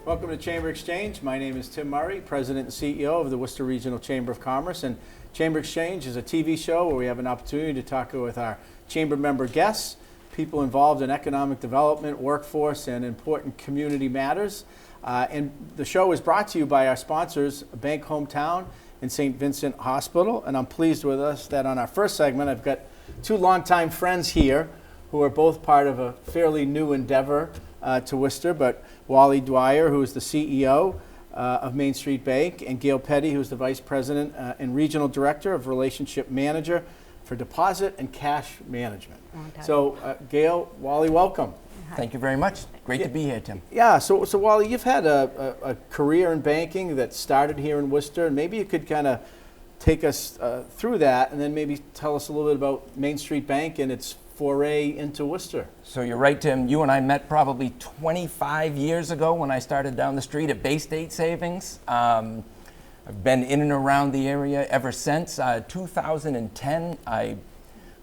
Welcome to Chamber Exchange. My name is Tim Murray, President and CEO of the Worcester Regional Chamber of Commerce. And Chamber Exchange is a TV show where we have an opportunity to talk with our chamber member guests, people involved in economic development, workforce, and important community matters. And the show is brought to you by our sponsors, Bank Hometown and St. Vincent Hospital. And I'm pleased with us that on our first segment, I've got two longtime friends here who are both part of a fairly new endeavor to Worcester, but Wally Dwyer, who is the CEO of Main Street Bank, and Gayle who is the Vice President and Regional Director of Relationship Manager for Deposit and Cash Management. So Gayle, Wally, welcome. Thank you very much. Great to be here, Tim. Yeah, so Wally, you've had a career in banking that started here in Worcester, and maybe you could kind of take us through that and then maybe tell us a little bit about Main Street Bank and its foray into Worcester. So you're right, Tim. You and I met probably 25 years ago when I started down the street at Bay State Savings. I've been in and around the area ever since. 2010, I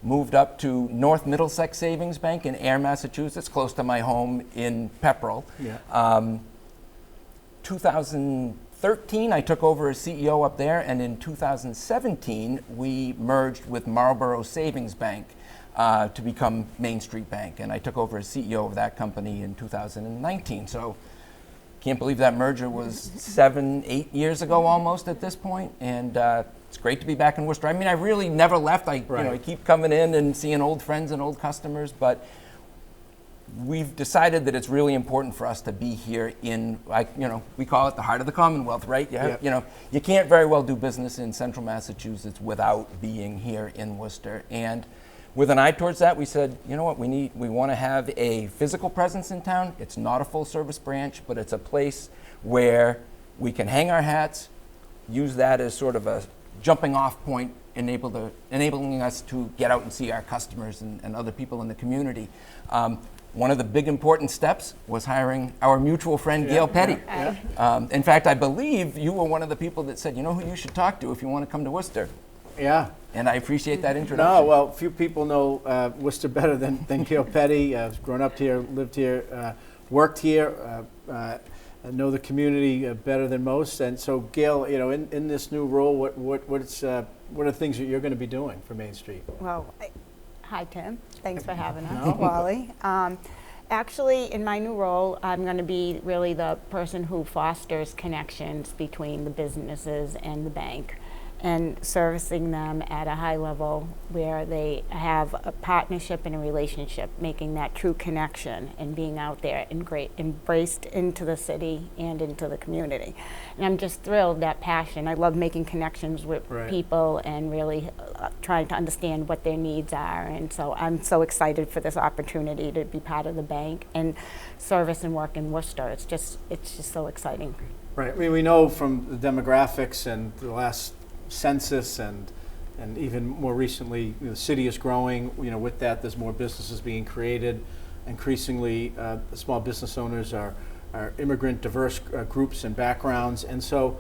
moved up to North Middlesex Savings Bank in Ayer, Massachusetts, close to my home in Pepperell. Yeah. 2013, I took over as CEO up there, and in 2017, we merged with Marlboro Savings Bank to become Main Street Bank, and I took over as CEO of that company in 2019. So can't believe that merger was 7-8 years ago almost at this point, and it's great to be back in Worcester. I mean, I really never left. I keep coming in and seeing old friends and old customers, but we've decided that it's really important for us to be here in, we call it the heart of the Commonwealth, right? You can't very well do business in central Massachusetts without being here in Worcester. And with an eye towards that, we said, you know what, we want to have a physical presence in town. It's not a full service branch, but it's a place where we can hang our hats, use that as sort of a jumping off point, enabling us to get out and see our customers and other people in the community. One of the big important steps was hiring our mutual friend, Gayle Petty. In fact, I believe you were one of the people that said, you know who you should talk to if you want to come to Worcester. Yeah. And I appreciate that introduction. No, well, few people know Worcester better than Gayle Petty. I've grown up here, lived here, worked here, know the community better than most. And so, Gayle, in this new role, what are the things that you're going to be doing for Main Street? Well, hi, Tim. Thanks for having us, Wally. Actually, in my new role, I'm going to be really the person who fosters connections between the businesses and the bank, and servicing them at a high level where they have a partnership and a relationship, making that true connection and being out there and embraced into the city and into the community. And I'm just thrilled, that passion. I love making connections with people and really trying to understand what their needs are. And so I'm so excited for this opportunity to be part of the bank and service and work in Worcester. It's just so exciting. Right. I mean, we know from the demographics and the last census and even more recently, the city is growing. With that, there's more businesses being created. Increasingly, small business owners are immigrant, diverse groups and backgrounds, and so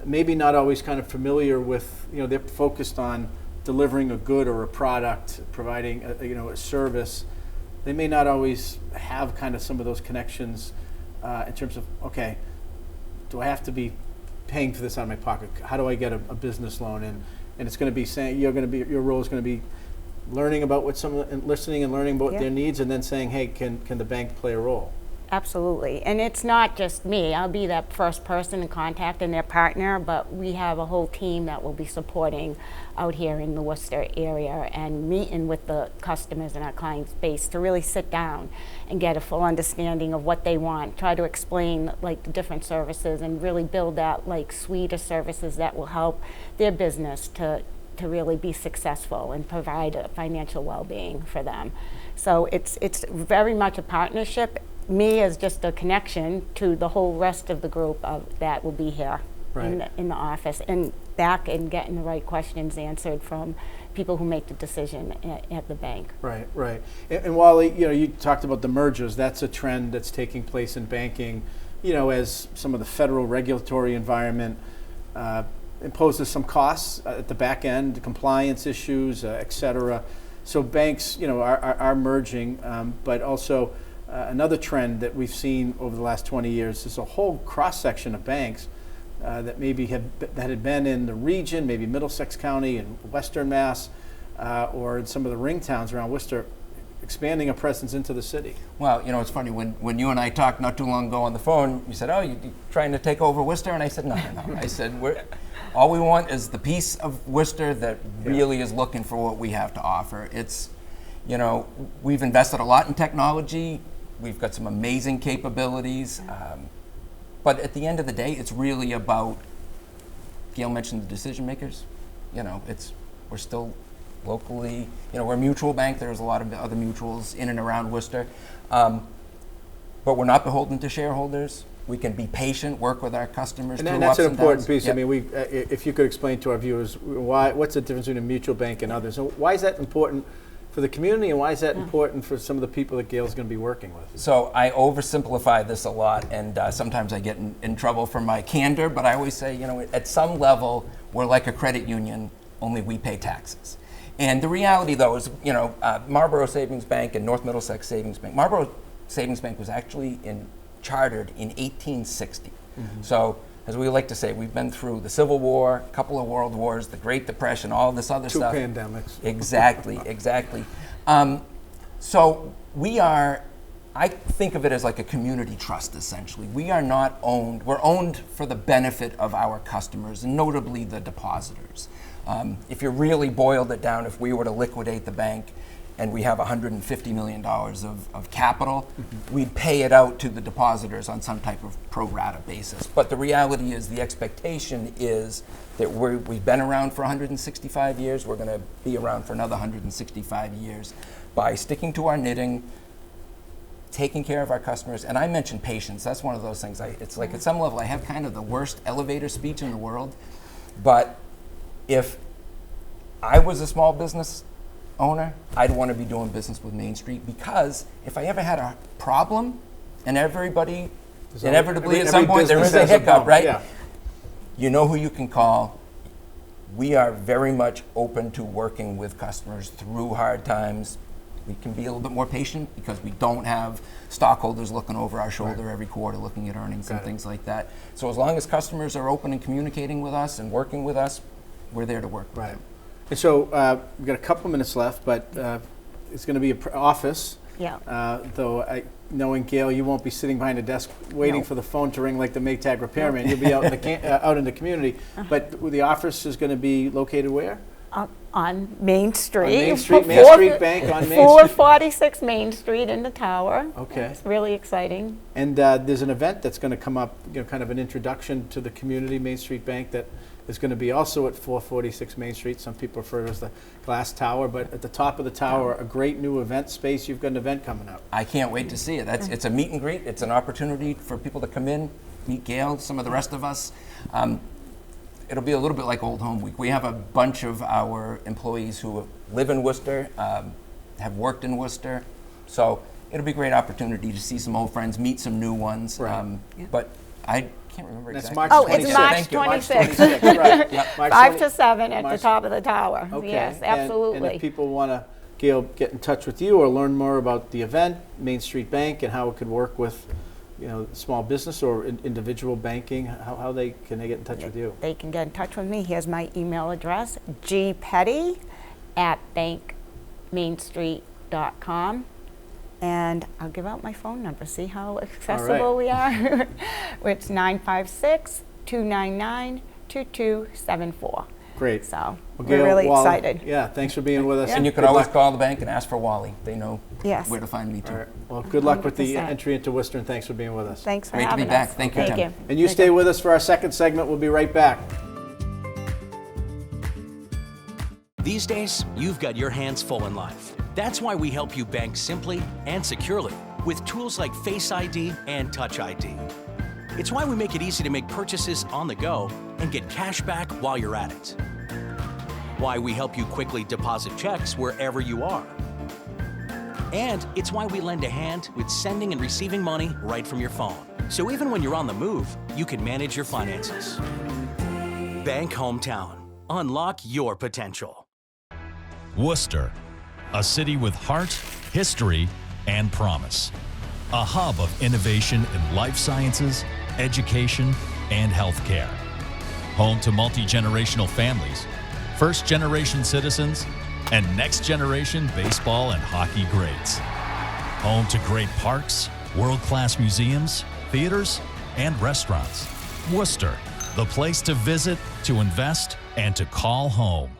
maybe not always kind of familiar with. They're focused on delivering a good or a product, providing a service. They may not always have kind of some of those connections in terms of, okay, do I have to be paying for this out of my pocket? How do I get a business loan? And it's going to be saying your role is going to be learning about listening and learning about their needs, and then saying, hey, can the bank play a role? Absolutely. And it's not just me. I'll be that first person in contact and their partner, but we have a whole team that will be supporting out here in the Worcester area and meeting with the customers in our client base to really sit down and get a full understanding of what they want, try to explain the different services and really build that suite of services that will help their business to really be successful and provide a financial well-being for them. So it's very much a partnership. Me as just a connection to the whole rest of the group that will be here in the office and back and getting the right questions answered from people who make the decision at the bank. Right. And Wally, you talked about the mergers. That's a trend that's taking place in banking, as some of the federal regulatory environment imposes some costs at the back end, compliance issues, et cetera. So banks, are merging, but also another trend that we've seen over the last 20 years is a whole cross-section of banks that maybe that had been in the region, maybe Middlesex County and Western Mass, or in some of the ring towns around Worcester, expanding a presence into the city. Well, it's funny, when you and I talked not too long ago on the phone, you said, oh, you're trying to take over Worcester? And I said, no. I said, all we want is the piece of Worcester that really is looking for what we have to offer. It's, we've invested a lot in technology. We've got some amazing capabilities. But at the end of the day, it's really about, Gayle mentioned the decision makers. We're still locally, we're a mutual bank. There's a lot of other mutuals in and around Worcester. But we're not beholden to shareholders. We can be patient, work with our customers through ups and downs. And that's an important piece. Yep. I mean, if you could explain to our viewers what's the difference between a mutual bank and others? So why is that important for the community, and why is that important for some of the people that Gayle's going to be working with? So I oversimplify this a lot, and sometimes I get in trouble for my candor, but I always say, at some level, we're like a credit union, only we pay taxes. And the reality, though, is, Marlborough Savings Bank and North Middlesex Savings Bank. Marlborough Savings Bank was actually chartered in 1860. Mm-hmm. So, as we like to say, we've been through the Civil War, a couple of world wars, the Great Depression, all this other stuff. 2 pandemics. Exactly. So I think of it as like a community trust, essentially. We are not owned, we're owned for the benefit of our customers, and notably the depositors. If you really boiled it down, if we were to liquidate the bank and we have $150 million of capital, we'd pay it out to the depositors on some type of pro rata basis. But the reality is, the expectation is that we've been around for 165 years, we're going to be around for another 165 years by sticking to our knitting, taking care of our customers. And I mentioned patience. That's one of those things. It's like, at some level, I have kind of the worst elevator speech in the world. But if I was a small business owner, I'd want to be doing business with Main Street, because if I ever had a problem, and everybody, inevitably at some point there is a hiccup, right? Yeah. You know who you can call. We are very much open to working with customers through hard times. We can be a little bit more patient because we don't have stockholders looking over our shoulder every quarter looking at earnings and things like that. So as long as customers are open and communicating with us and working with us, we're there to work with them. And so we've got a couple minutes left, but it's going to be an office. Yeah. Though knowing Gayle, you won't be sitting behind a desk waiting for the phone to ring like the Maytag repairman. You'll be out in the community. But the office is going to be located where? On Main Street. On Main Street, Main Street Bank on Main Street. 446 Main Street in the tower. Okay. It's really exciting. And there's an event that's going to come up, kind of an introduction to the community, Main Street Bank, that is going to be also at 446 Main Street. Some people refer to it as the Glass Tower, but at the top of the tower, a great new event space. You've got an event coming up. I can't wait to see it. It's a meet and greet. It's an opportunity for people to come in, meet Gayle, some of the rest of us. It'll be a little bit like Old Home Week. We have a bunch of our employees who live in Worcester, have worked in Worcester. So it'll be a great opportunity to see some old friends, meet some new ones. Right. But I can't remember That's exactly. March 26th. It's March Thank you. 26th. Right. March 5 20 to 7 at the March- top of the tower. Okay. Yes, And absolutely. if people want to, Gayle, get in touch with you or learn more about the event, Main Street Bank, and how it could work with, small business or individual banking, how can they get in touch with you? They can get in touch with me. Here's my email address, gpetty@bankmainstreet.com. And I'll give out my phone number. See how accessible we are? It's 956-299-2274. Great. So Well, we're Gayle, really Wally, excited. Yeah, thanks for being with us. And you can Good always luck. call the bank and ask for Wally. They know Yes. where to find me too. All right. Well, good luck with the 100%. entry into Worcester, and thanks for being with us. Thanks for Great to having be back. us. Thank you, Thank Tim. you. And you stay with us for our second segment. We'll be right back. These days, you've got your hands full in life. That's why we help you bank simply and securely with tools like Face ID and Touch ID. It's why we make it easy to make purchases on the go and get cash back while you're at it. Why we help you quickly deposit checks wherever you are. And it's why we lend a hand with sending and receiving money right from your phone. So even when you're on the move, you can manage your finances. Bank Hometown. Unlock your potential. Worcester, a city with heart, history, and promise. a hub of innovation in life sciences, education, and healthcare. Home to multi-generational families, first-generation citizens, and next-generation baseball and hockey greats. Home to great parks, world-class museums, theaters, and restaurants. Worcester, the place to visit, to invest, and to call home.